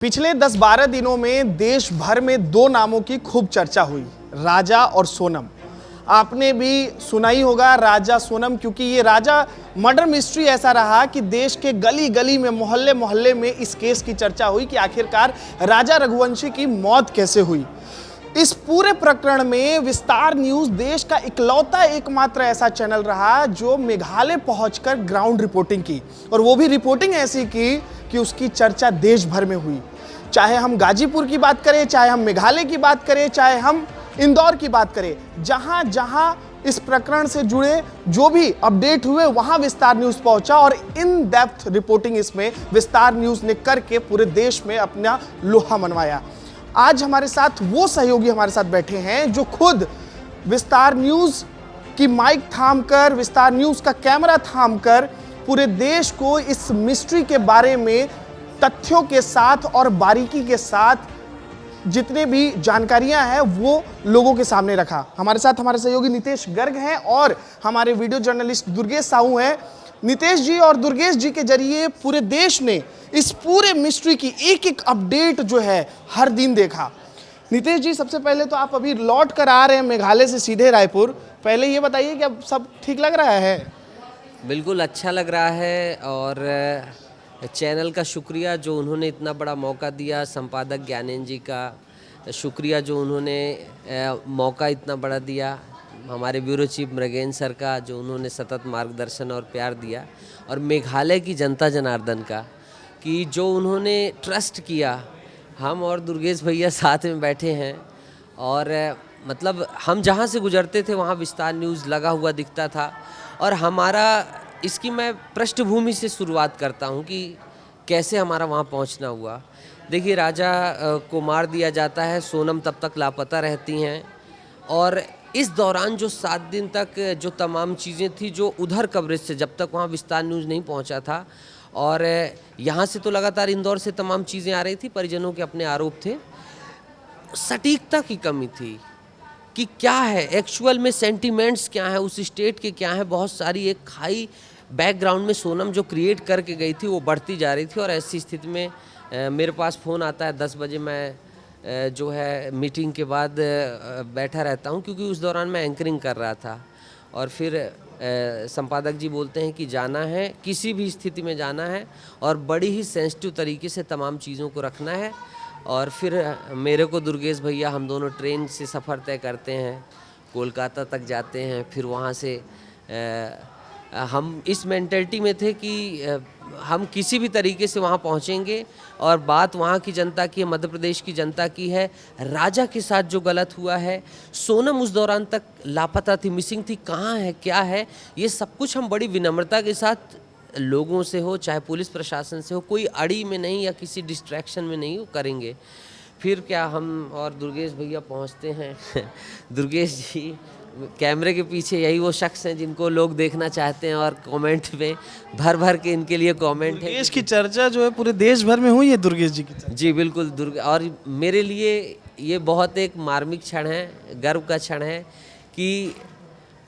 पिछले 10-12 दिनों में देश भर में दो नामों की खूब चर्चा हुई, राजा और सोनम। आपने भी सुना ही होगा राजा सोनम, क्योंकि ये राजा मर्डर मिस्ट्री ऐसा रहा कि देश के गली गली में, मोहल्ले मोहल्ले में इस केस की चर्चा हुई कि आखिरकार राजा रघुवंशी की मौत कैसे हुई। इस पूरे प्रकरण में विस्तार न्यूज देश का इकलौता एकमात्र ऐसा चैनल रहा जो मेघालय पहुंचकर ग्राउंड रिपोर्टिंग की, और वो भी रिपोर्टिंग ऐसी की कि उसकी चर्चा देश भर में हुई। चाहे हम गाजीपुर की बात करें, चाहे हम मेघालय की बात करें, चाहे हम इंदौर की बात करें, जहां जहां इस प्रकरण से जुड़े जो भी अपडेट हुए वहां विस्तार न्यूज पहुंचा और इन डेप्थ रिपोर्टिंग इसमें विस्तार न्यूज ने करके पूरे देश में अपना लोहा मनवाया। आज हमारे साथ वो सहयोगी हमारे साथ बैठे हैं जो खुद विस्तार न्यूज की माइक थामकर, विस्तार न्यूज का कैमरा थामकर पूरे देश को इस मिस्ट्री के बारे में तथ्यों के साथ और बारीकी के साथ जितने भी जानकारियां हैं वो लोगों के सामने रखा। हमारे साथ हमारे सहयोगी नितेश गर्ग हैं और हमारे वीडियो जर्नलिस्ट दुर्गेश साहू हैं। नितेश जी और दुर्गेश जी के जरिए पूरे देश ने इस पूरे मिस्ट्री की एक एक अपडेट जो है हर दिन देखा। नितेश जी, सबसे पहले तो आप अभी लौट कर आ रहे हैं मेघालय से सीधे रायपुर। पहले ये बताइए कि अब सब ठीक लग रहा है? बिल्कुल अच्छा लग रहा है, और चैनल का शुक्रिया जो उन्होंने इतना बड़ा मौका दिया, संपादक ज्ञानेंद्र जी का शुक्रिया जो उन्होंने मौका इतना बड़ा दिया, हमारे ब्यूरो चीफ मृगेंद्र सर का जो उन्होंने सतत मार्गदर्शन और प्यार दिया, और मेघालय की जनता जनार्दन का कि जो उन्होंने ट्रस्ट किया। हम और दुर्गेश भैया साथ में बैठे हैं और मतलब हम जहाँ से गुजरते थे वहाँ विस्तार न्यूज़ लगा हुआ दिखता था। और हमारा इसकी मैं पृष्ठभूमि से शुरुआत करता हूँ कि कैसे हमारा वहाँ पहुँचना हुआ। देखिए, राजा को मार दिया जाता है, सोनम तब तक लापता रहती हैं, और इस दौरान जो 7 दिन तक जो तमाम चीज़ें थी जो उधर कवरेज से, जब तक वहाँ विस्तार न्यूज़ नहीं पहुँचा था, और यहाँ से तो लगातार इंदौर से तमाम चीज़ें आ रही थी, परिजनों के अपने आरोप थे, सटीकता की कमी थी कि क्या है एक्चुअल में, सेंटिमेंट्स क्या है उस स्टेट के, क्या है। बहुत सारी एक खाई बैकग्राउंड में सोनम जो क्रिएट करके गई थी वो बढ़ती जा रही थी। और ऐसी स्थिति में मेरे पास फ़ोन आता है 10 बजे, मैं जो है मीटिंग के बाद बैठा रहता हूँ, क्योंकि उस दौरान मैं एंकरिंग कर रहा था। और फिर संपादक जी बोलते हैं कि जाना है, किसी भी स्थिति में जाना है और बड़ी ही सेंसिटिव तरीके से तमाम चीज़ों को रखना है। और फिर मेरे को दुर्गेश भैया, हम दोनों ट्रेन से सफ़र तय करते हैं, कोलकाता तक जाते हैं। फिर वहाँ से हम इस मेंटलिटी में थे कि हम किसी भी तरीके से वहाँ पहुँचेंगे, और बात वहाँ की जनता की है, मध्य प्रदेश की जनता की है। राजा के साथ जो गलत हुआ है, सोनम उस दौरान तक लापता थी, मिसिंग थी, कहाँ है, क्या है, ये सब कुछ हम बड़ी विनम्रता के साथ लोगों से हो, चाहे पुलिस प्रशासन से हो, कोई अड़ी में नहीं या किसी डिस्ट्रैक्शन में नहीं करेंगे। फिर क्या, हम और दुर्गेश भैया पहुंचते हैं दुर्गेश जी कैमरे के पीछे यही वो शख्स हैं जिनको लोग देखना चाहते हैं, और कमेंट में भर भर के इनके लिए कमेंट है। दुर्गेश की चर्चा जो है पूरे देश भर में हुई है, दुर्गेश जी की चर्चा। जी बिल्कुल, और मेरे लिए ये बहुत एक मार्मिक क्षण है, गर्व का क्षण है कि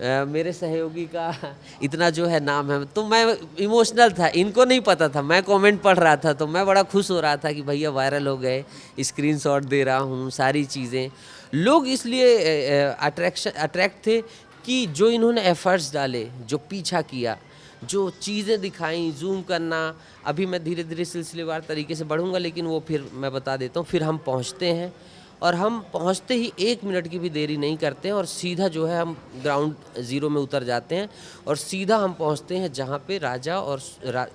मेरे सहयोगी का इतना जो है नाम है। तो मैं इमोशनल था, इनको नहीं पता था, मैं कमेंट पढ़ रहा था, तो मैं बड़ा खुश हो रहा था कि भैया वायरल हो गए, स्क्रीनशॉट दे रहा हूँ, सारी चीज़ें। लोग इसलिए अट्रैक्ट थे कि जो इन्होंने एफर्ट्स डाले, जो पीछा किया, जो चीज़ें दिखाई, जूम करना। अभी मैं धीरे धीरे सिलसिलेवार तरीके से बढ़ूँगा, लेकिन वो फिर मैं बता देता हूँ। फिर हम पहुँचते हैं, और हम पहुंचते ही 1 मिनट की भी देरी नहीं करते हैं, और सीधा जो है हम ग्राउंड ज़ीरो में उतर जाते हैं, और सीधा हम पहुंचते हैं जहां पे राजा, और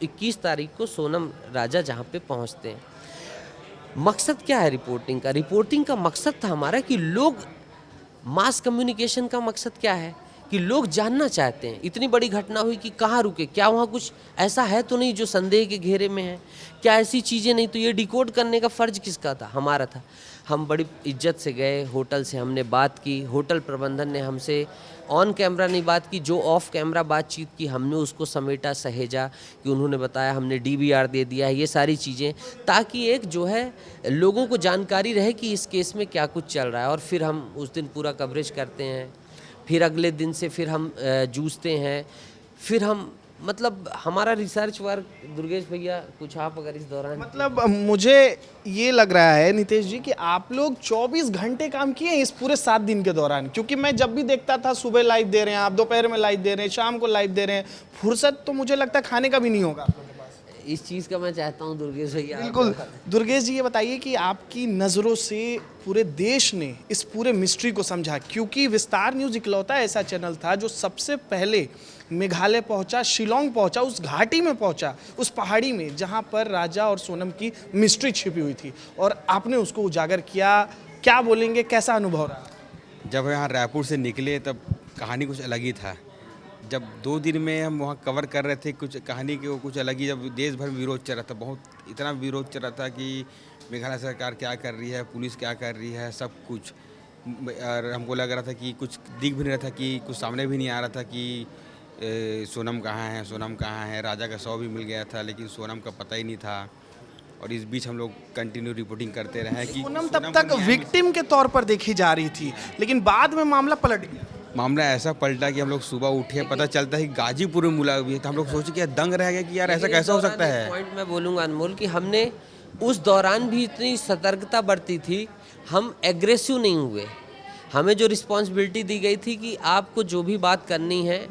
21 तारीख को सोनम राजा जहां पे पहुंचते हैं। मकसद क्या है रिपोर्टिंग का? रिपोर्टिंग का मकसद था हमारा कि लोग, मास कम्युनिकेशन का मकसद क्या है कि लोग जानना चाहते हैं, इतनी बड़ी घटना हुई कि कहाँ रुके, क्या वहाँ कुछ ऐसा है तो नहीं जो संदेह के घेरे में है, क्या ऐसी चीज़ें नहीं, तो ये डिकोड करने का फ़र्ज किसका था? हमारा था। हम बड़ी इज्जत से गए, होटल से हमने बात की, होटल प्रबंधन ने हमसे ऑन कैमरा नहीं बात की, जो ऑफ कैमरा बातचीत की हमने उसको समेटा, सहेजा, कि उन्होंने बताया हमने DVR दे दिया है, ये सारी चीज़ें, ताकि एक जो है लोगों को जानकारी रहे कि इस केस में क्या कुछ चल रहा है। और फिर हम उस दिन पूरा कवरेज करते हैं, फिर अगले दिन से फिर हम जूझते हैं, फिर हम मतलब हमारा रिसर्च वर्क, दुर्गेश भैया कुछ आप अगर इस दौरान मतलब मुझे ये लग रहा है नितेश जी कि आप लोग 24 घंटे काम किए हैं इस पूरे 7 दिन के दौरान, क्योंकि मैं जब भी देखता था सुबह लाइव दे रहे हैं आप, दोपहर में लाइव दे रहे हैं, शाम को लाइव दे रहे हैं, फुर्सत तो मुझे लगता है खाने का भी नहीं होगा आप लोगों के पास। इस चीज़ का मैं चाहता हूँ दुर्गेश भैया बिल्कुल। दुर्गेश जी ये बताइए कि आपकी नज़रों से पूरे देश ने इस पूरे मिस्ट्री को समझा, क्योंकि विस्तार न्यूज़ इकलौता ऐसा चैनल था जो सबसे पहले मेघालय पहुंचा, शिलोंग पहुंचा, उस घाटी में पहुंचा, उस पहाड़ी में जहां पर राजा और सोनम की मिस्ट्री छिपी हुई थी, और आपने उसको उजागर किया। क्या बोलेंगे, कैसा अनुभव रहा? जब यहाँ रायपुर से निकले तब कहानी कुछ अलग ही था। जब 2 दिन में हम वहाँ कवर कर रहे थे, कुछ कहानी के वो कुछ अलग ही, जब देश भर में विरोध चल रहा था, बहुत इतना विरोध चल रहा था कि मेघालय सरकार क्या कर रही है, पुलिस क्या कर रही है, सब कुछ। और हमको लग रहा था कि कुछ दिख भी नहीं रहा था, कि कुछ सामने भी नहीं आ रहा था कि सोनम कहाँ है, सोनम कहाँ है। राजा का शव भी मिल गया था लेकिन सोनम का पता ही नहीं था। और इस बीच हम लोग कंटिन्यू रिपोर्टिंग करते रहे कि सोनम तब तक विक्टिम के तौर पर देखी जा रही थी, लेकिन बाद में मामला पलट गया। मामला ऐसा पलटा कि हम लोग सुबह उठे, पता चलता है कि गाजीपुर में मुला हुई है। तो हम लोग सोचे कि यार दंग रह गया कि यार ऐसा कैसा हो सकता है। पॉइंट मैं बोलूँगा अनमोल कि हमने उस दौरान भी इतनी सतर्कता बरती थी, हम एग्रेसिव नहीं हुए। हमें जो रिस्पॉन्सिबिलिटी दी गई थी कि आपको जो भी बात करनी है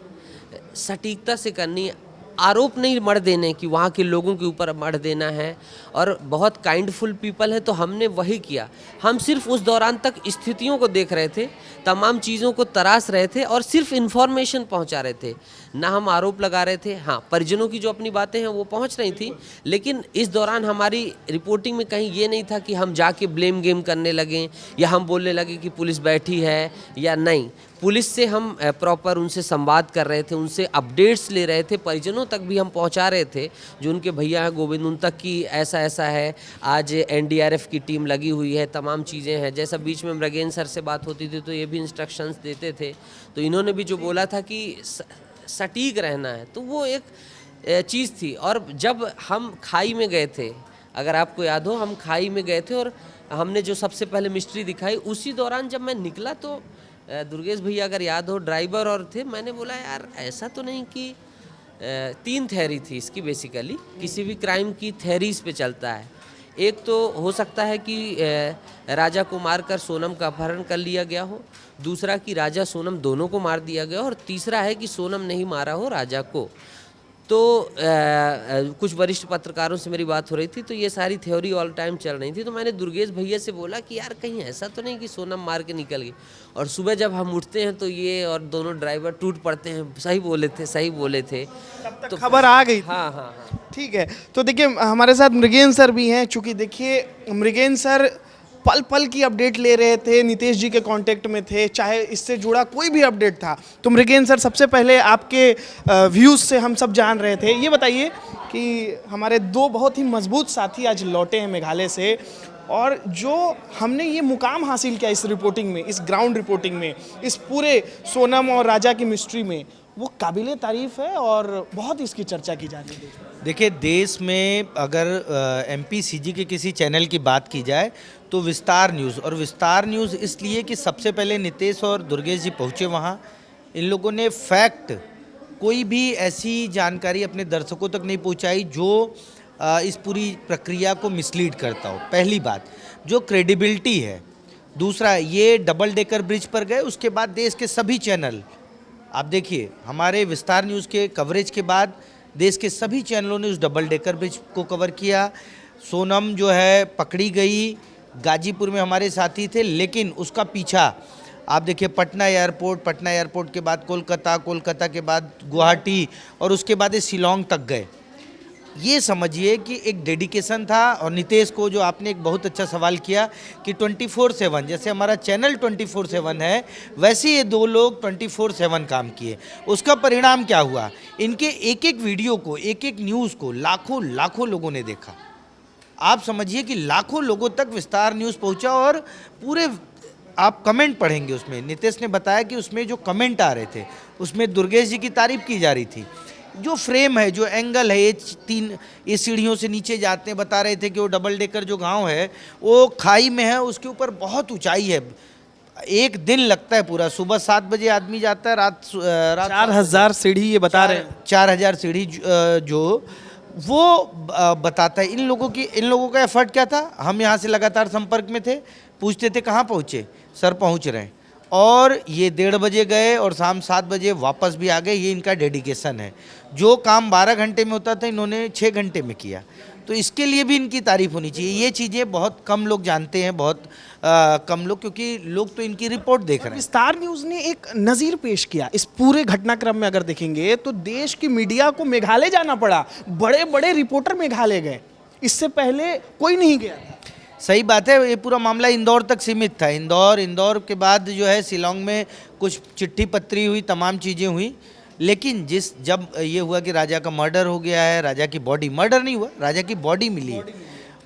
सटीकता से करनी, आरोप नहीं मढ़ देने कि वहाँ के लोगों के ऊपर मढ़ देना है, और बहुत काइंडफुल पीपल है तो हमने वही किया। हम सिर्फ उस दौरान तक स्थितियों को देख रहे थे, तमाम चीज़ों को तराश रहे थे और सिर्फ इन्फॉर्मेशन पहुंचा रहे थे, ना हम आरोप लगा रहे थे। हाँ, परिजनों की जो अपनी बातें हैं वो पहुंच रही थी, लेकिन इस दौरान हमारी रिपोर्टिंग में कहीं ये नहीं था कि हम जाके ब्लेम गेम करने लगें या हम बोलने लगे कि पुलिस बैठी है या नहीं। पुलिस से हम प्रॉपर उनसे संवाद कर रहे थे, उनसे अपडेट्स ले रहे थे, परिजनों तक भी हम पहुंचा रहे थे, जो उनके भैया हैं गोविंद, उन तक कि ऐसा ऐसा है, आज एनडीआरएफ की टीम लगी हुई है, तमाम चीज़ें हैं। जैसा बीच में मृगेन सर से बात होती थी तो ये भी इंस्ट्रक्शंस देते थे, तो इन्होंने भी जो बोला था कि सटीक रहना है, तो वो एक चीज़ थी। और जब हम खाई में गए थे, अगर आपको याद हो, हम खाई में गए थे और हमने जो सबसे पहले मिस्ट्री दिखाई, उसी दौरान जब मैं निकला तो दुर्गेश भैया अगर याद हो ड्राइवर और थे, मैंने बोला यार ऐसा तो नहीं कि 3 थ्योरी थी इसकी, बेसिकली किसी भी क्राइम की थ्योरीज पे चलता है। एक तो हो सकता है कि राजा को मारकर सोनम का अपहरण कर लिया गया हो, दूसरा कि राजा सोनम दोनों को मार दिया गया, और तीसरा है कि सोनम नहीं मारा हो राजा को। तो कुछ वरिष्ठ पत्रकारों से मेरी बात हो रही थी, तो ये सारी थ्योरी ऑल टाइम चल रही थी। तो मैंने दुर्गेश भैया से बोला कि यार कहीं ऐसा तो नहीं कि सोनम मार के निकल गई। और सुबह जब हम उठते हैं तो ये और दोनों ड्राइवर टूट पड़ते हैं, सही बोले थे, सही बोले थे। तो खबर आ गई थी। हाँ हाँ हाँ, ठीक है। तो देखिए हमारे साथ मृगेन सर भी हैं, चूंकि देखिए मृगेन सर पल पल की अपडेट ले रहे थे, नितेश जी के कांटेक्ट में थे, चाहे इससे जुड़ा कोई भी अपडेट था। तो मृगेन सर, सबसे पहले आपके व्यूज़ से हम सब जान रहे थे, ये बताइए कि हमारे 2 बहुत ही मजबूत साथी आज लौटे हैं मेघालय से, और जो हमने ये मुकाम हासिल किया इस रिपोर्टिंग में, इस ग्राउंड रिपोर्टिंग में, इस पूरे सोनम और राजा की मिस्ट्री में, वो काबिले तारीफ़ है और बहुत इसकी चर्चा की जा रही है। देखिए, देश में अगर एमपीसीजी के किसी चैनल की बात की जाए तो विस्तार न्यूज़, और विस्तार न्यूज़ इसलिए कि सबसे पहले नितेश और दुर्गेश जी पहुँचे वहाँ। इन लोगों ने फैक्ट, कोई भी ऐसी जानकारी अपने दर्शकों तक नहीं पहुँचाई जो इस पूरी प्रक्रिया को मिसलीड करता हो। पहली बात जो क्रेडिबिलिटी है। दूसरा, ये डबल डेकर ब्रिज पर गए, उसके बाद देश के सभी चैनल, आप देखिए हमारे विस्तार न्यूज़ के कवरेज के बाद देश के सभी चैनलों ने उस डबल डेकर ब्रिज को कवर किया। सोनम जो है पकड़ी गई, गाजीपुर में हमारे साथी थे, लेकिन उसका पीछा आप देखिए पटना एयरपोर्ट के बाद कोलकाता के बाद गुवाहाटी, और उसके बाद ये शिलोंग तक गए। ये समझिए कि एक डेडिकेशन था। और नितेश को, जो आपने एक बहुत अच्छा सवाल किया कि 24/7, जैसे हमारा चैनल 24/7 है, वैसे ये 2 लोग 24/7 काम किए। उसका परिणाम क्या हुआ? इनके एक एक वीडियो को, एक एक न्यूज़ को लाखों लोगों ने देखा। आप समझिए कि लाखों लोगों तक विस्तार न्यूज़ पहुंचा, और पूरे आप कमेंट पढ़ेंगे उसमें। नितेश ने बताया कि उसमें जो कमेंट आ रहे थे उसमें दुर्गेश जी की तारीफ की जा रही थी। जो फ्रेम है, जो एंगल है, ये सीढ़ियों से नीचे जाते हैं, बता रहे थे कि वो डबल डेकर जो गांव है वो खाई में है, उसके ऊपर बहुत ऊंचाई है। एक दिन लगता है पूरा। सुबह 7 बजे आदमी जाता है, रात 4000 सीढ़ी ये बता रहे हैं। 4000 सीढ़ी जो वो बताता है। इन लोगों का एफर्ट क्या था, हम यहाँ से लगातार संपर्क में थे, पूछते थे कहाँ पहुँचे, सर पहुँच रहे हैं, और ये 1:30 बजे गए और शाम 7 बजे वापस भी आ गए। ये इनका डेडिकेशन है। जो काम 12 घंटे में होता था इन्होंने 6 घंटे में किया, तो इसके लिए भी इनकी तारीफ होनी चाहिए। ये चीज़ें बहुत कम लोग जानते हैं, बहुत कम लोग, क्योंकि लोग तो इनकी रिपोर्ट देख रहे हैं। विस्तार न्यूज ने एक नज़ीर पेश किया इस पूरे घटनाक्रम में। अगर देखेंगे तो देश की मीडिया को मेघालय जाना पड़ा, बड़े बड़े रिपोर्टर मेघालय गए, इससे पहले कोई नहीं गया। सही बात है। ये पूरा मामला इंदौर तक सीमित था। इंदौर के बाद जो है शिलोंग में कुछ चिट्ठी पत्री हुई, तमाम चीज़ें हुई, लेकिन जब ये हुआ कि राजा का मर्डर हो गया है, राजा की बॉडी, मर्डर नहीं हुआ, राजा की बॉडी मिली,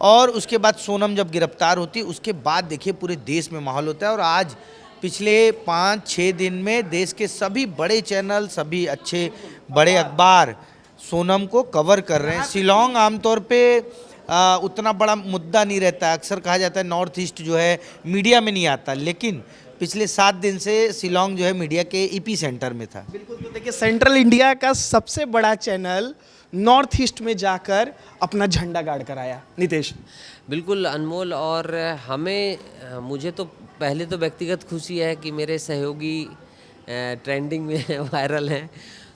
और उसके बाद सोनम जब गिरफ्तार होती, उसके बाद देखिए पूरे देश में माहौल होता है। और आज पिछले 5-6 दिन में देश के सभी बड़े चैनल, सभी अच्छे बड़े अखबार सोनम को कवर कर रहे हैं। शिलोंग आमतौर पे उतना बड़ा मुद्दा नहीं रहता। अक्सर कहा जाता है नॉर्थ ईस्ट जो है मीडिया में नहीं आता, लेकिन पिछले 7 दिन से शिलोंग जो है मीडिया के ईपी सेंटर में था। बिल्कुल। तो देखिए, सेंट्रल इंडिया का सबसे बड़ा चैनल नॉर्थ ईस्ट में जाकर अपना झंडा गाड़ कर आया। नितेश, बिल्कुल अनमोल। और मुझे तो पहले तो व्यक्तिगत खुशी है कि मेरे सहयोगी ट्रेंडिंग में वायरल हैं।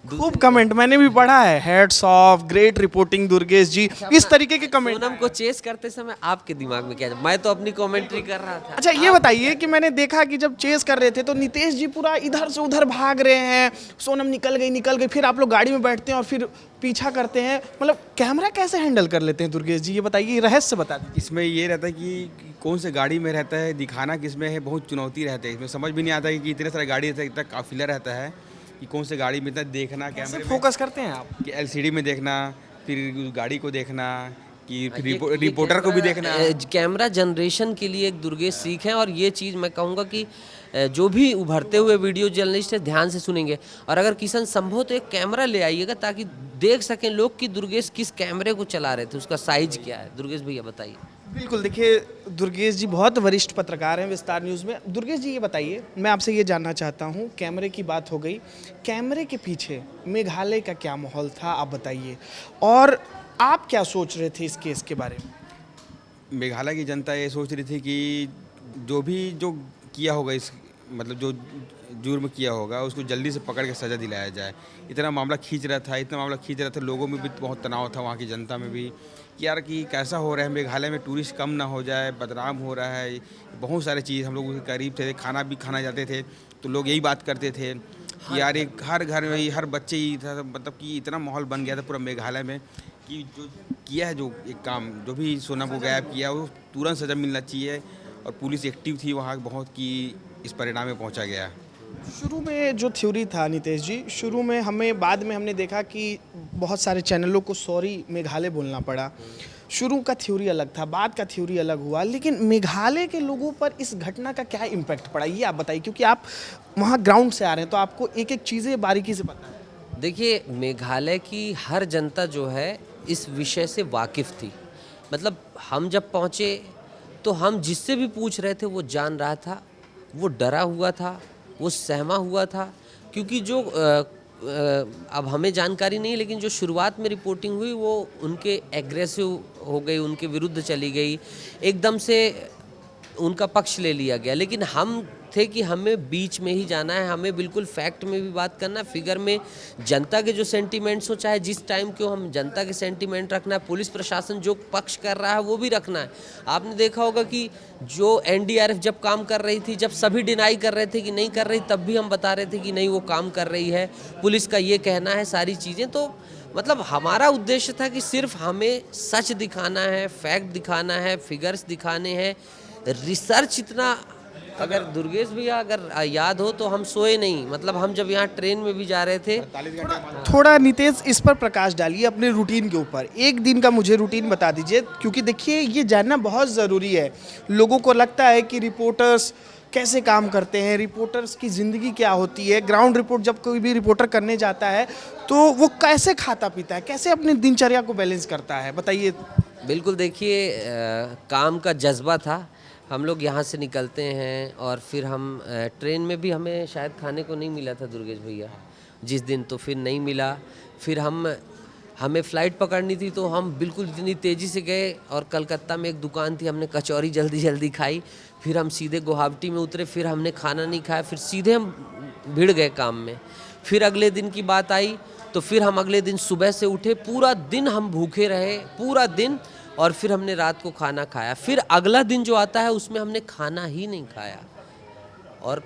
खूब कमेंट मैंने भी पढ़ा है, hats off, great reporting Durgesh ji, इस तरीके के कमेंट। सोनम को चेस करते समय आपके दिमाग में क्या है? मैं तो अपनी कमेंट्री कर रहा था। अच्छा, ये बताइए कि मैंने देखा कि जब चेस कर रहे थे तो नितेश जी पूरा इधर से उधर भाग रहे हैं, सोनम निकल गई, फिर आप लोग गाड़ी में बैठते हैं और फिर पीछा करते हैं। मतलब कैमरा कैसे हैंडल कर लेते हैं दुर्गेश जी, ये बताइए, रहस्य बता दीजिए। इसमें ये रहता है कि कौन से गाड़ी में रहता है, दिखाना किस में है, बहुत चुनौती रहती है। इसमें समझ भी नहीं आता कि इतने सारे गाड़ी रहता है, इतना काफिला रहता है कि कौन से गाड़ी में इतना देखना, कैमरे में फोकस करते हैं आप कि एलसीडी में देखना, फिर गाड़ी को देखना, कि रिपोर्टर को भी देखना। कैमरा जनरेशन के लिए एक दुर्गेश सीख है। और ये चीज़ मैं कहूँगा कि जो भी उभरते हुए वीडियो जर्नलिस्ट है ध्यान से सुनेंगे, और अगर किशन संभव तो एक कैमरा ले आइएगा ताकि देख सकें लोग कि दुर्गेश किस कैमरे को चला रहे थे, उसका साइज क्या है। दुर्गेश भैया बताइए। बिल्कुल। देखिए, दुर्गेश जी बहुत वरिष्ठ पत्रकार हैं विस्तार न्यूज़ में। दुर्गेश जी, ये बताइए, मैं आपसे ये जानना चाहता हूँ, कैमरे की बात हो गई, कैमरे के पीछे मेघालय का क्या माहौल था, आप बताइए, और आप क्या सोच रहे थे इस केस के बारे में? मेघालय की जनता ये सोच रही थी कि जो किया होगा, इस मतलब जो जुर्म किया होगा उसको जल्दी से पकड़ के सज़ा दिलाया जाए। इतना मामला खींच रहा था, लोगों में भी बहुत तनाव था, वहाँ की जनता में भी, कि यार कि कैसा हो रहा है, मेघालय में टूरिस्ट कम ना हो जाए, बदनाम हो रहा है। बहुत सारे चीज़, हम लोग के करीब थे, खाना भी खाना जाते थे तो लोग यही बात करते थे कि यार एक हर घर में ही हर बच्चे ही था, मतलब कि इतना माहौल बन गया था पूरा मेघालय में कि जो किया है, जो एक काम जो भी सोनम को गायब किया, वो तुरंत सज़ा मिलना चाहिए। और पुलिस एक्टिव थी वहाँ बहुत, कि इस परिणाम में पहुँचा गया। शुरू में जो थ्योरी था नितेश जी, शुरू में बाद में हमने देखा कि बहुत सारे चैनलों को सॉरी मेघालय बोलना पड़ा। शुरू का थ्योरी अलग था, बाद का थ्योरी अलग हुआ, लेकिन मेघालय के लोगों पर इस घटना का क्या इम्पैक्ट पड़ा, ये आप बताइए, क्योंकि आप वहाँ ग्राउंड से आ रहे हैं तो आपको एक एक चीज़ें बारीकी से पता है। देखिए, मेघालय की हर जनता जो है इस विषय से वाकिफ़ थी। मतलब हम जब पहुँचे तो हम जिससे भी पूछ रहे थे वो जान रहा था, वो डरा हुआ था, वो सहमा हुआ था, क्योंकि जो अब हमें जानकारी नहीं, लेकिन जो शुरुआत में रिपोर्टिंग हुई वो उनके एग्रेसिव हो गई, उनके विरुद्ध चली गई, एकदम से उनका पक्ष ले लिया गया। लेकिन हम थे कि हमें बीच में ही जाना है, हमें बिल्कुल फैक्ट में भी बात करना है, फिगर में जनता के जो सेंटिमेंट्स हो, चाहे जिस टाइम क्यों, हम जनता के सेंटिमेंट रखना है, पुलिस प्रशासन जो पक्ष कर रहा है वो भी रखना है। आपने देखा होगा कि जो एनडीआरएफ जब काम कर रही थी, जब सभी डिनाई कर रहे थे कि नहीं कर रही, तब भी हम बता रहे थे कि नहीं वो काम कर रही है, पुलिस का ये कहना है, सारी चीज़ें। तो मतलब हमारा उद्देश्य था कि सिर्फ हमें सच दिखाना है, फैक्ट दिखाना है, फिगर्स दिखाने हैं, रिसर्च इतना। अगर दुर्गेश भैया अगर याद हो तो हम सोए नहीं, मतलब हम जब यहाँ ट्रेन में भी जा रहे थे। थोड़ा नितेश इस पर प्रकाश डालिए अपने रूटीन के ऊपर, एक दिन का मुझे रूटीन बता दीजिए, क्योंकि देखिए ये जानना बहुत ज़रूरी है। लोगों को लगता है कि रिपोर्टर्स कैसे काम करते हैं, रिपोर्टर्स की ज़िंदगी क्या होती है, ग्राउंड रिपोर्ट जब कोई भी रिपोर्टर करने जाता है तो वो कैसे खाता पीता है, कैसे अपनी दिनचर्या को बैलेंस करता है, बताइए। बिल्कुल, देखिए काम का जज्बा था। हम लोग यहाँ से निकलते हैं और फिर हम ट्रेन में भी हमें शायद खाने को नहीं मिला था दुर्गेश भैया जिस दिन, तो फिर नहीं मिला। फिर हमें फ़्लाइट पकड़नी थी तो हम बिल्कुल इतनी तेज़ी से गए और कलकत्ता में एक दुकान थी, हमने कचौरी जल्दी जल्दी खाई। फिर हम सीधे गुवाहाटी में उतरे, फिर हमने खाना नहीं खाया, फिर सीधे हम भिड़ गए काम में। फिर अगले दिन की बात आई तो फिर हम अगले दिन सुबह से उठे, पूरा दिन हम भूखे रहे, पूरा दिन, और फिर हमने रात को खाना खाया। फिर अगला दिन जो आता है उसमें हमने खाना ही नहीं खाया। और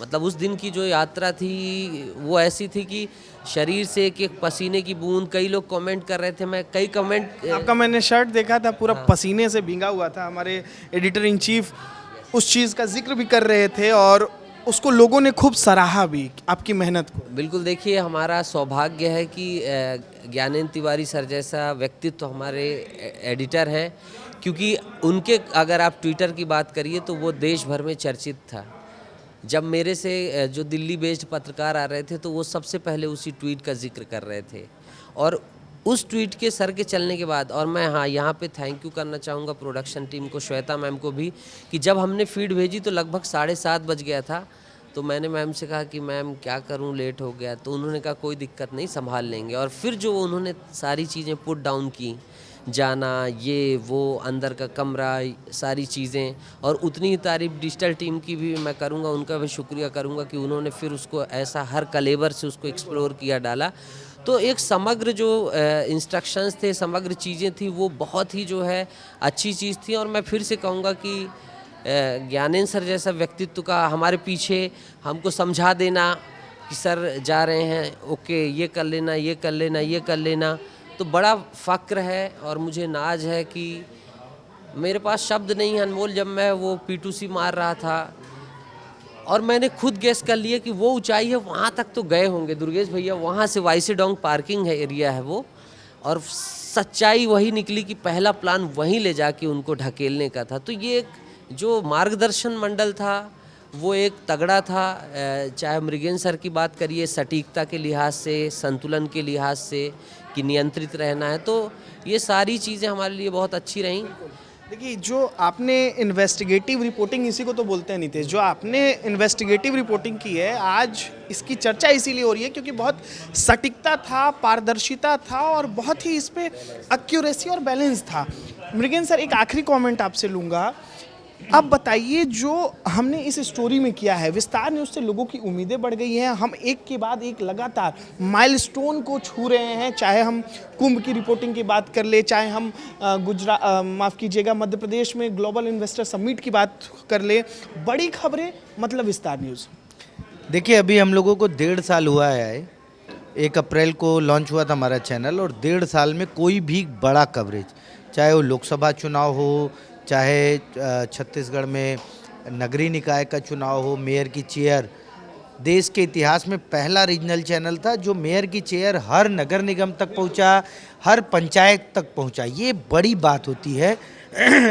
मतलब उस दिन की जो यात्रा थी वो ऐसी थी कि शरीर से एक एक पसीने की बूंद, कई लोग कमेंट कर रहे थे, मैं कई कमेंट आपका मैंने शर्ट देखा था, पूरा पसीने से भींगा हुआ था। हमारे एडिटर इन चीफ उस चीज़ का जिक्र भी कर रहे थे और उसको लोगों ने खूब सराहा भी, आपकी मेहनत को। बिल्कुल। देखिए, हमारा सौभाग्य है कि ज्ञानेंद्र तिवारी सर जैसा व्यक्तित्व तो हमारे एडिटर हैं, क्योंकि उनके अगर आप ट्विटर की बात करिए तो वो देश भर में चर्चित था। जब मेरे से जो दिल्ली बेस्ड पत्रकार आ रहे थे तो वो सबसे पहले उसी ट्वीट का जिक्र कर रहे थे। और उस ट्वीट के सर के चलने के बाद, और मैं यहाँ पे थैंक यू करना चाहूँगा प्रोडक्शन टीम को, श्वेता मैम को भी, कि जब हमने फीड भेजी तो लगभग 7:30 बज गया था। तो मैंने मैम से कहा कि मैम क्या करूँ, लेट हो गया। तो उन्होंने कहा कोई दिक्कत नहीं, संभाल लेंगे। और फिर जो उन्होंने सारी चीज़ें पुट डाउन की, जाना, ये वो, अंदर का कमरा, सारी चीज़ें, और उतनी ही तारीफ डिजिटल टीम की भी मैं करूँगा, उनका भी शुक्रिया करूँगा कि उन्होंने फिर उसको ऐसा हर कलेवर से उसको एक्सप्लोर किया, डाला। तो एक समग्र जो इंस्ट्रक्शंस थे, समग्र चीज़ें थी, वो बहुत ही जो है अच्छी चीज़ थी। और मैं फिर से कहूँगा कि ज्ञानेंद्र सर जैसा व्यक्तित्व का हमारे पीछे हमको समझा देना कि सर जा रहे हैं, ओके, ये कर लेना, ये कर लेना, ये कर लेना, तो बड़ा फ़क्र है और मुझे नाज है कि मेरे पास शब्द नहीं है अनमोल। जब मैं वो P2C मार रहा था और मैंने खुद गेस कर लिया कि वो ऊंचाई है, वहाँ तक तो गए होंगे दुर्गेश भैया, वहाँ से वाइसेडोंग पार्किंग है, एरिया है वो, और सच्चाई वही निकली कि पहला प्लान वहीं ले जाके उनको ढकेलने का था। तो ये एक जो मार्गदर्शन मंडल था वो एक तगड़ा था। चाहे मृगेंद्र सर की बात करिए, सटीकता के लिहाज से, संतुलन के लिहाज से, कि नियंत्रित रहना है, तो ये सारी चीज़ें हमारे लिए बहुत अच्छी रहीं। देखिए, जो आपने इन्वेस्टिगेटिव रिपोर्टिंग, इसी को तो बोलते हैं नीतीश, जो आपने इन्वेस्टिगेटिव रिपोर्टिंग की है, आज इसकी चर्चा इसीलिए हो रही है क्योंकि बहुत सटीकता था, पारदर्शिता था और बहुत ही इस पे एक्यूरेसी और बैलेंस था। मृगेंद्र सर, एक आखिरी कमेंट आपसे लूँगा। अब बताइए, जो हमने इस स्टोरी में किया है, विस्तार न्यूज़ से लोगों की उम्मीदें बढ़ गई हैं। हम एक के बाद एक लगातार माइलस्टोन को छू रहे हैं, चाहे हम कुंभ की रिपोर्टिंग की बात कर ले, चाहे हम माफ़ कीजिएगा, मध्य प्रदेश में ग्लोबल इन्वेस्टर समिट की बात कर ले। बड़ी खबरें, मतलब विस्तार न्यूज़। देखिए, अभी हम लोगों को 1.5 साल हुआ है। 1 अप्रैल को लॉन्च हुआ था हमारा चैनल, और 1.5 साल में कोई भी बड़ा कवरेज, चाहे वो लोकसभा चुनाव हो, चाहे छत्तीसगढ़ में नगरीय निकाय का चुनाव हो, मेयर की चेयर, देश के इतिहास में पहला रीजनल चैनल था जो मेयर की चेयर हर नगर निगम तक पहुंचा, हर पंचायत तक पहुंचा। ये बड़ी बात होती है।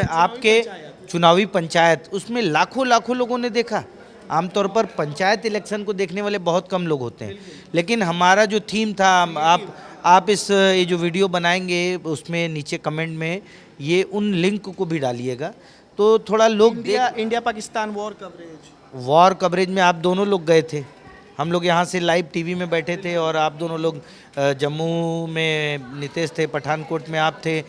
आपके चुनावी पंचायत, उसमें लाखों लाखों लोगों ने देखा। आमतौर पर पंचायत इलेक्शन को देखने वाले बहुत कम लोग होते हैं, लेकिन हमारा जो थीम था, आप ये जो वीडियो बनाएंगे उसमें नीचे कमेंट में ये उन लिंक को भी डालिएगा, तो थोड़ा लोग इंडिया पाकिस्तान वॉर कवरेज में आप दोनों लोग गए थे। हम लोग यहाँ से लाइव टीवी में बैठे थे और आप दोनों लोग जम्मू में नितेश थे, पठानकोट में आप थे,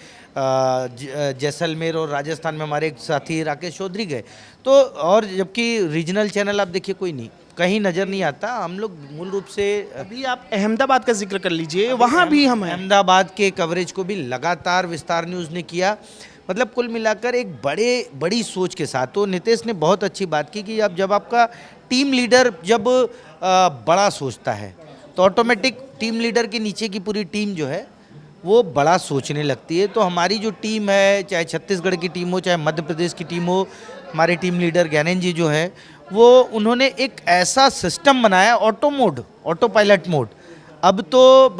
जैसलमेर और राजस्थान में हमारे एक साथी राकेश चौधरी गए। तो और जबकि रीजनल चैनल आप देखिए कोई नहीं, कहीं नज़र नहीं आता। हम लोग मूल रूप से, अभी आप अहमदाबाद का जिक्र कर लीजिए, वहाँ भी हम हैं। अहमदाबाद के कवरेज को भी लगातार विस्तार न्यूज़ ने किया। मतलब कुल मिलाकर एक बड़ी सोच के साथ। तो नितेश ने बहुत अच्छी बात की कि अब जब आपका टीम लीडर जब बड़ा सोचता है तो ऑटोमेटिक टीम लीडर के नीचे की पूरी टीम जो है वो बड़ा सोचने लगती है। तो हमारी जो टीम है, चाहे छत्तीसगढ़ की टीम हो, चाहे मध्य प्रदेश की टीम हो, हमारे टीम लीडर ज्ञानेंद्र जी जो हैं, वो उन्होंने एक ऐसा सिस्टम बनाया, ऑटो पायलट मोड। अब तो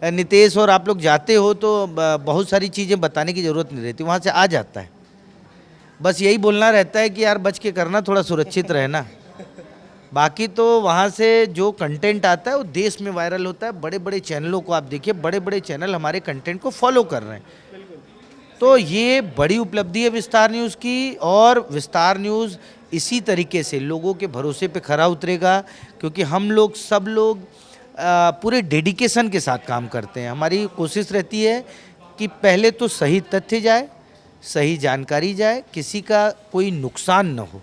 नितेश और आप लोग जाते हो तो बहुत सारी चीज़ें बताने की ज़रूरत नहीं रहती, वहाँ से आ जाता है। बस यही बोलना रहता है कि यार बच के करना, थोड़ा सुरक्षित रहना। बाकी तो वहाँ से जो कंटेंट आता है वो देश में वायरल होता है। बड़े बड़े चैनलों को आप देखिए, बड़े बड़े चैनल हमारे कंटेंट को फॉलो कर रहे हैं। तो ये बड़ी उपलब्धि है विस्तार न्यूज़ की, और विस्तार न्यूज़ इसी तरीके से लोगों के भरोसे पे खरा उतरेगा, क्योंकि हम लोग सब लोग पूरे डेडिकेशन के साथ काम करते हैं। हमारी कोशिश रहती है कि पहले तो सही तथ्य जाए, सही जानकारी जाए, किसी का कोई नुकसान न हो,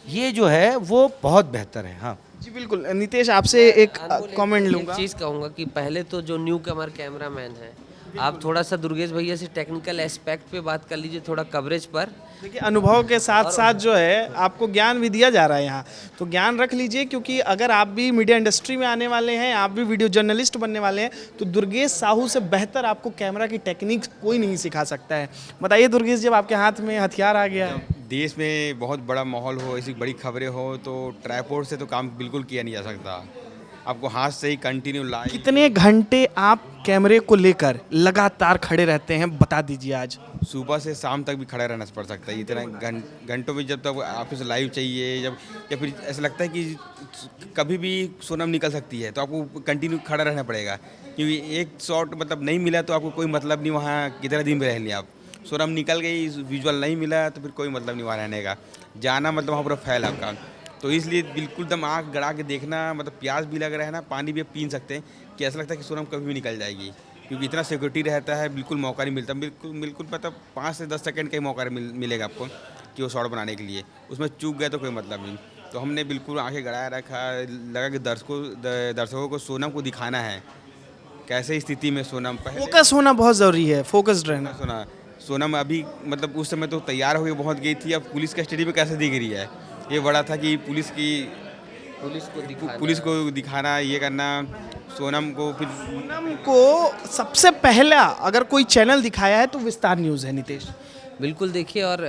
ये जो है वो बहुत बेहतर है। हाँ जी बिल्कुल। नितेश, आपसे एक कमेंट लूँगा। चीज़ कहूँगा कि पहले तो जो न्यू कमर कैमरामैन है, आप थोड़ा सा दुर्गेश भैया से टेक्निकल एस्पेक्ट पे बात कर लीजिए, थोड़ा कवरेज पर। देखिए, अनुभव के साथ साथ जो है आपको ज्ञान भी दिया जा रहा है यहाँ, तो ज्ञान रख लीजिए, क्योंकि अगर आप भी मीडिया इंडस्ट्री में आने वाले हैं, आप भी वीडियो जर्नलिस्ट बनने वाले हैं, तो दुर्गेश साहू से बेहतर आपको कैमरा की टेक्निक कोई नहीं सिखा सकता है। बताइए दुर्गेश, जब आपके हाथ में हथियार आ गया है, देश में बहुत बड़ा माहौल हो, ऐसी बड़ी खबरें हो, तो ट्राइपॉड से तो काम बिल्कुल किया नहीं जा सकता। आपको हाथ से ही कंटिन्यू लाइव। कितने घंटे आप कैमरे को लेकर लगातार खड़े रहते हैं, बता दीजिए आज। सुबह से शाम तक भी खड़ा रहना पड़ सकता है, इतना घंटों में, जब तक आपको से लाइव चाहिए, जब या फिर ऐसा लगता है कि कभी भी सोनम निकल सकती है, तो आपको कंटिन्यू खड़ा रहना पड़ेगा, क्योंकि एक शॉट मतलब नहीं मिला तो आपको कोई मतलब नहीं वहाँ कितना दिन में रह लिया आप। सोनम निकल गई, विजुअल नहीं मिला तो फिर कोई मतलब नहीं वहाँ रहने का, जाना मतलब वहाँ पूरा फैल आपका। तो इसलिए बिल्कुल दम आँख गड़ा के देखना, मतलब प्यास भी लग रहा है ना, पानी भी आप पी सकते हैं, कि ऐसा लगता है कि सोनम कभी भी निकल जाएगी, क्योंकि इतना सिक्योरिटी रहता है, बिल्कुल मौका नहीं मिलता, बिल्कुल मतलब 5 से 10 सेकंड का ही मौका मिलेगा आपको कि वो शॉट बनाने के लिए, उसमें चूक गए तो कोई मतलब नहीं। तो हमने बिल्कुल आंखें गड़ाए रखा, लगा कि दर्शकों को सोनम को दिखाना है, कैसे स्थिति में सोनम फोकस होना बहुत ज़रूरी है, फोकस्ड रहना। सोनम अभी मतलब उस समय तो तैयार होकर पहुँच गई थी, अब पुलिस कस्टडी में कैसे दिख रही है, ये बड़ा था कि पुलिस को दिखाना, ये करना, सोनम को सबसे पहला अगर कोई चैनल दिखाया है तो विस्तार न्यूज़ है नितेश। बिल्कुल। देखिए, और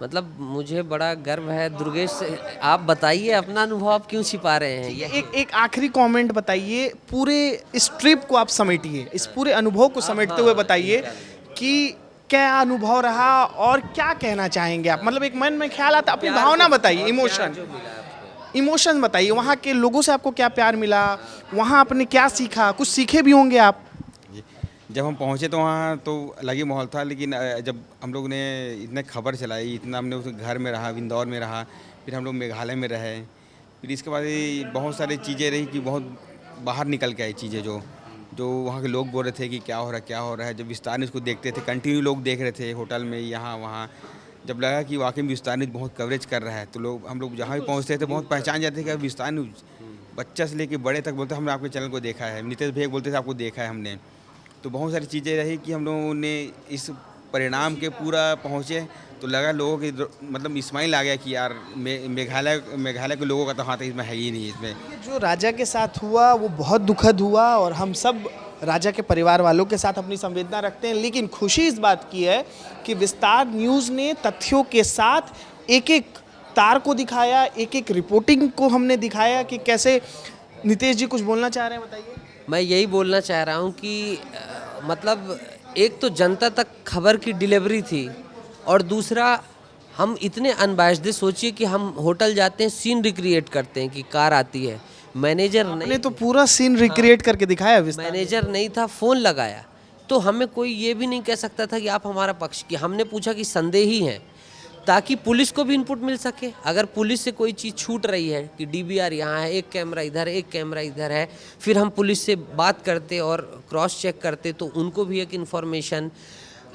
मतलब मुझे बड़ा गर्व है दुर्गेश से। आप बताइए अपना अनुभव, आप क्यों छिपा रहे हैं ये? एक आखिरी कमेंट बताइए, पूरे इस ट्रिप को आप समेटिए, इस पूरे अनुभव को समेटते हुए बताइए कि क्या अनुभव रहा और क्या कहना चाहेंगे आप। मतलब एक मन में ख्याल आता, अपनी भावना बताइए, इमोशन बताइए, वहाँ के लोगों से आपको क्या प्यार मिला, वहाँ आपने क्या सीखा, कुछ सीखे भी होंगे आप। जब हम पहुँचे तो वहाँ तो अलग ही माहौल था, लेकिन जब हम लोग ने इतने खबर चलाई, इतना हमने उस घर में रहा, इंदौर में रहा, फिर हम लोग मेघालय में रहे, फिर इसके बाद बहुत सारी चीज़ें रही कि बहुत बाहर निकल के आई चीज़ें, जो वहाँ के लोग बोल रहे थे कि क्या हो रहा है। जब विस्तार न्यूज़ को देखते थे, कंटिन्यू लोग देख रहे थे होटल में, यहाँ वहाँ, जब लगा कि वाकई में विस्तार न्यूज़ बहुत कवरेज कर रहा है, तो हम लोग जहाँ भी पहुँचते थे बहुत पहचान जाते थे कि विस्तार न्यूज़, बच्चा से लेके बड़े तक बोलते हमने आपके चैनल को देखा है, नितेश भैया बोलते थे आपको देखा है हमने। तो बहुत सारी चीज़ें रही कि हम लोगों ने इस परिणाम के पूरा पहुँचे, तो लगा लोगों के मतलब इस्माइल आ गया कि यार मेघालय के लोगों का तो हाथ इसमें है ही नहीं। इसमें जो राजा के साथ हुआ वो बहुत दुखद हुआ, और हम सब राजा के परिवार वालों के साथ अपनी संवेदना रखते हैं, लेकिन खुशी इस बात की है कि विस्तार न्यूज़ ने तथ्यों के साथ एक एक तार को दिखाया, एक एक रिपोर्टिंग को हमने दिखाया कि कैसे। नितेश जी कुछ बोलना चाह रहे हैं, बताइए। मैं यही बोलना चाह रहा हूँ कि मतलब एक तो जनता तक खबर की डिलीवरी थी, और दूसरा हम इतने अनबायस्ड, सोचिए कि हम होटल जाते हैं, सीन रिक्रिएट करते हैं कि कार आती है, मैनेजर नहीं, तो पूरा सीन रिक्रिएट करके दिखाया विस्तार। मैनेजर नहीं था, फ़ोन लगाया, तो हमें कोई ये भी नहीं कह सकता था कि आप हमारा पक्ष की। हमने पूछा कि संदेही हैं, ताकि पुलिस को भी इनपुट मिल सके। अगर पुलिस से कोई चीज़ छूट रही है कि डीवीआर यहाँ है, एक कैमरा इधर है, एक कैमरा इधर है, फिर हम पुलिस से बात करते और क्रॉस चेक करते, तो उनको भी एक इन्फॉर्मेशन।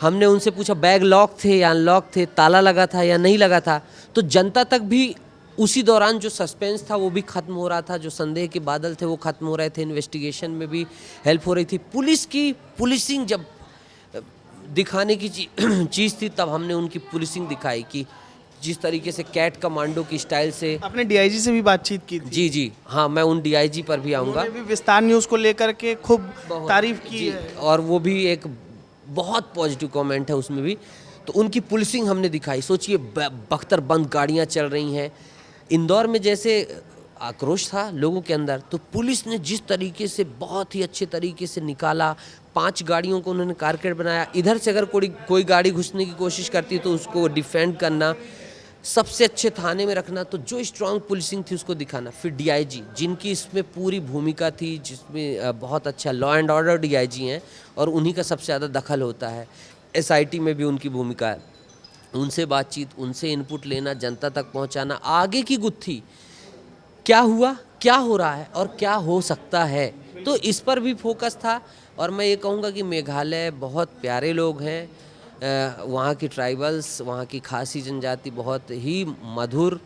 हमने उनसे पूछा बैग लॉक थे या अनलॉक थे, ताला लगा था या नहीं लगा था, तो जनता तक भी उसी दौरान जो सस्पेंस था वो भी ख़त्म हो रहा था, जो संदेह के बादल थे वो ख़त्म हो रहे थे, इन्वेस्टिगेशन में भी हेल्प हो रही थी। पुलिस की पुलिसिंग जब दिखाने की चीज़ थी, तब हमने उनकी पुलिसिंग दिखाई कि जिस तरीके से कैट कमांडो की स्टाइल से। आपने डीआईजी से भी बातचीत की थी? जी, हाँ, मैं उन डीआईजी पर भी आऊँगा। भी विस्तार न्यूज़ को लेकर के खूब तारीफ की है, और वो भी एक बहुत पॉजिटिव कमेंट है उसमें भी। तो उनकी पुलिसिंग हमने दिखाई। सोचिए बख्तर बंद गाड़ियाँ चल रही हैं, इंदौर में जैसे आक्रोश था लोगों के अंदर, तो पुलिस ने जिस तरीके से बहुत ही अच्छे तरीके से निकाला, 5 गाड़ियों को उन्होंने कारकेड बनाया। इधर से अगर कोई गाड़ी घुसने की कोशिश करती तो उसको डिफेंड करना, सबसे अच्छे थाने में रखना, तो जो स्ट्रांग पुलिसिंग थी उसको दिखाना। फिर डीआईजी जिनकी इसमें पूरी भूमिका थी, जिसमें बहुत अच्छा लॉ एंड ऑर्डर डीआईजी हैं और उन्हीं का सबसे ज़्यादा दखल होता है। एसआईटी में भी उनकी भूमिका है, उनसे बातचीत, उनसे इनपुट लेना, जनता तक पहुंचाना, आगे की गुत्थी क्या हुआ, क्या हो रहा है और क्या हो सकता है, तो इस पर भी फोकस था। और मैं ये कहूँगा कि मेघालय बहुत प्यारे लोग हैं, वहाँ की ट्राइबल्स, वहाँ की खासी जनजाति बहुत ही मधुर,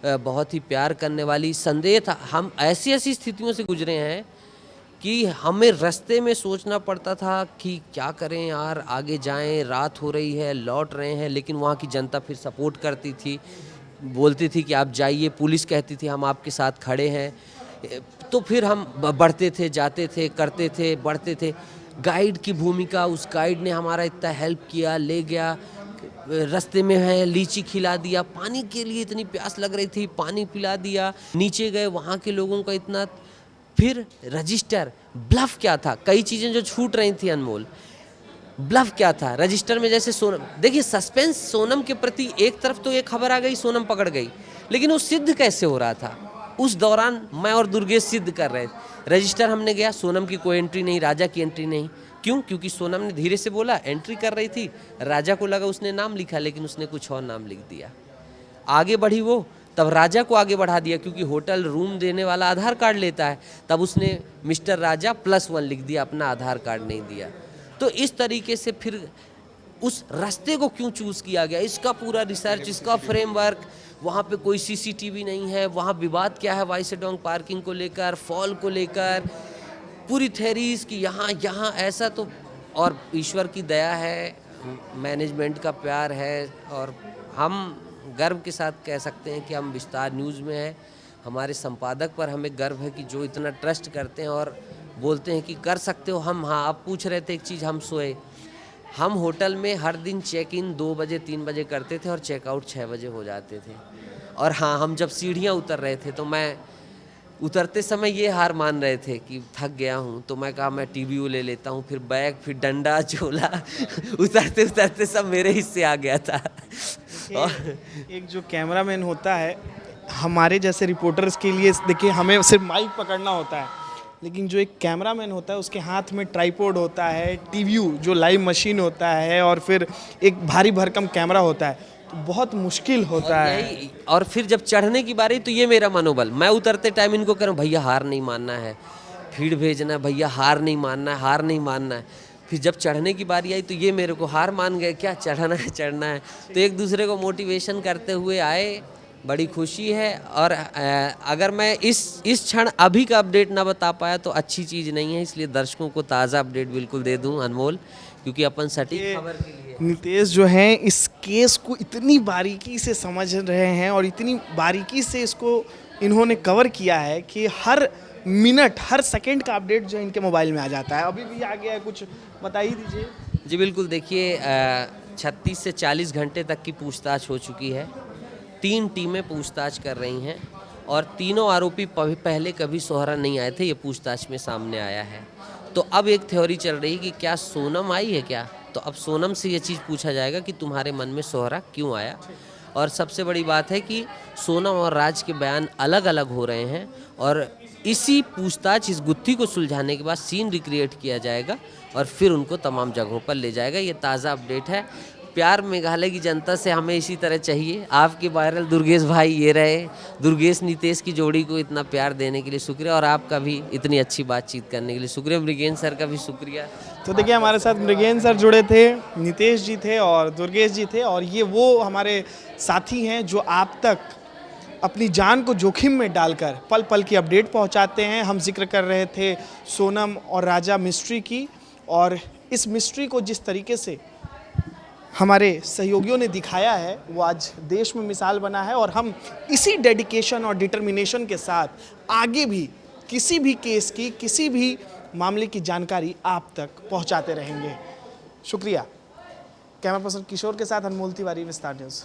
बहुत ही प्यार करने वाली। संदेह था, हम ऐसी ऐसी स्थितियों से गुजरे हैं कि हमें रास्ते में सोचना पड़ता था कि क्या करें यार, आगे जाएं, रात हो रही है, लौट रहे हैं, लेकिन वहाँ की जनता फिर सपोर्ट करती थी, बोलती थी कि आप जाइए, पुलिस कहती थी हम आपके साथ खड़े हैं। तो फिर हम बढ़ते थे, जाते थे, करते थे, बढ़ते थे। गाइड की भूमिका, उस गाइड ने हमारा इतना हेल्प किया, ले गया, रास्ते में है लीची खिला दिया, पानी के लिए इतनी प्यास लग रही थी, पानी पिला दिया, नीचे गए, वहाँ के लोगों का इतना। फिर रजिस्टर, ब्लफ क्या था, कई चीज़ें जो छूट रही थी अनमोल, ब्लफ क्या था रजिस्टर में। जैसे सोनम, देखिए सस्पेंस सोनम के प्रति, एक तरफ तो एक खबर आ गई, सोनम पकड़ गई, लेकिन वो सिद्ध कैसे हो रहा था, उस दौरान मैं और दुर्गेश सिद्ध कर रहे थे। रजिस्टर हमने गया, सोनम की कोई एंट्री नहीं, राजा की एंट्री नहीं। क्यों? क्योंकि सोनम ने धीरे से बोला, एंट्री कर रही थी, राजा को लगा उसने नाम लिखा, लेकिन उसने कुछ और नाम लिख दिया। आगे बढ़ी वो, तब राजा को आगे बढ़ा दिया, क्योंकि होटल रूम देने वाला आधार कार्ड लेता है, तब उसने मिस्टर राजा +1 लिख दिया, अपना आधार कार्ड नहीं दिया। तो इस तरीके से फिर उस रास्ते को क्यों चूज़ किया गया, इसका पूरा रिसर्च, इसका फ्रेमवर्क। वहाँ पे कोई सीसीटीवी नहीं है, वहाँ विवाद क्या है वाइसेडोंग पार्किंग को लेकर, फॉल को लेकर, पूरी थेरीज की यहाँ ऐसा। तो और ईश्वर की दया है, मैनेजमेंट का प्यार है, और हम गर्व के साथ कह सकते हैं कि हम विस्तार न्यूज़ में हैं। हमारे संपादक पर हमें गर्व है कि जो इतना ट्रस्ट करते हैं और बोलते हैं कि कर सकते हो। हम, हाँ, आप पूछ रहे थे एक चीज़, हम सोए, हम होटल में हर दिन चेक इन 2 बजे 3 बजे करते थे और चेकआउट 6 बजे हो जाते थे। और हाँ, हम जब सीढ़ियाँ उतर रहे थे तो मैं उतरते समय ये हार मान रहे थे कि थक गया हूँ, तो मैं कहा मैं टीवी ले लेता हूँ, फिर बैग, फिर डंडा, झोला उतरते उतरते सब मेरे हिस्से आ गया था। और एक जो कैमरामैन होता है, हमारे जैसे रिपोर्टर्स के लिए, देखिए हमें सिर्फ माइक पकड़ना होता है, लेकिन जो एक कैमरामैन होता है उसके हाथ में ट्राइपॉड होता है, टीवीयू जो लाइव मशीन होता है, और फिर एक भारी भरकम कैमरा होता है, तो बहुत मुश्किल होता है। और फिर जब चढ़ने की बारी, तो ये मेरा मनोबल, मैं उतरते टाइम इनको कह रहा हूँ भैया हार नहीं मानना है, फीड भेजना है भैया, हार नहीं मानना है, हार नहीं मानना है। फिर जब चढ़ने की बारी आई तो ये मेरे को हार मान गए, क्या चढ़ना है, चढ़ना है। तो एक दूसरे को मोटिवेशन करते हुए आए, बड़ी खुशी है। और अगर मैं इस क्षण अभी का अपडेट ना बता पाया तो अच्छी चीज़ नहीं है, इसलिए दर्शकों को ताज़ा अपडेट बिल्कुल दे दूं अनमोल, क्योंकि अपन सटीक खबर के लिए। नितेश जो हैं इस केस को इतनी बारीकी से समझ रहे हैं और इतनी बारीकी से इसको इन्होंने कवर किया है कि हर मिनट, हर सेकंड का अपडेट जो इनके मोबाइल में आ जाता है। अभी भी आ गया है, कुछ बता ही दीजिए। जी बिल्कुल, देखिए 36 से 40 घंटे तक की पूछताछ हो चुकी है, 3 टीमें पूछताछ कर रही हैं, और तीनों आरोपी पहले कभी सोहरा नहीं आए थे, ये पूछताछ में सामने आया है। तो अब एक थ्योरी चल रही कि क्या सोनम आई है क्या, तो अब सोनम से ये चीज़ पूछा जाएगा कि तुम्हारे मन में सोहरा क्यों आया। और सबसे बड़ी बात है कि सोनम और राज के बयान अलग अलग हो रहे हैं, और इसी पूछताछ, इस गुत्थी को सुलझाने के बाद सीन रिक्रिएट किया जाएगा और फिर उनको तमाम जगहों पर ले जाएगा। ये ताज़ा अपडेट है। प्यार मेघालय की जनता से हमें इसी तरह चाहिए। आपके वायरल दुर्गेश भाई ये रहे, दुर्गेश नितेश की जोड़ी को इतना प्यार देने के लिए शुक्रिया, और आपका भी इतनी अच्छी बातचीत करने के लिए शुक्रिया। मृगेन सर का भी शुक्रिया। तो देखिए हमारे साथ मृगेन सर जुड़े थे, नितेश जी थे और दुर्गेश जी थे, और ये वो हमारे साथी हैं जो आप तक अपनी जान को जोखिम में डालकर पल पल की अपडेट पहुंचाते हैं। हम जिक्र कर रहे थे सोनम और राजा मिस्ट्री की, और इस मिस्ट्री को जिस तरीके से हमारे सहयोगियों ने दिखाया है वो आज देश में मिसाल बना है, और हम इसी डेडिकेशन और डिटर्मिनेशन के साथ आगे भी किसी भी केस की, किसी भी मामले की जानकारी आप तक पहुंचाते रहेंगे। शुक्रिया। कैमरा पर्सन किशोर के साथ अनमोल तिवारी, विस्तार न्यूज़।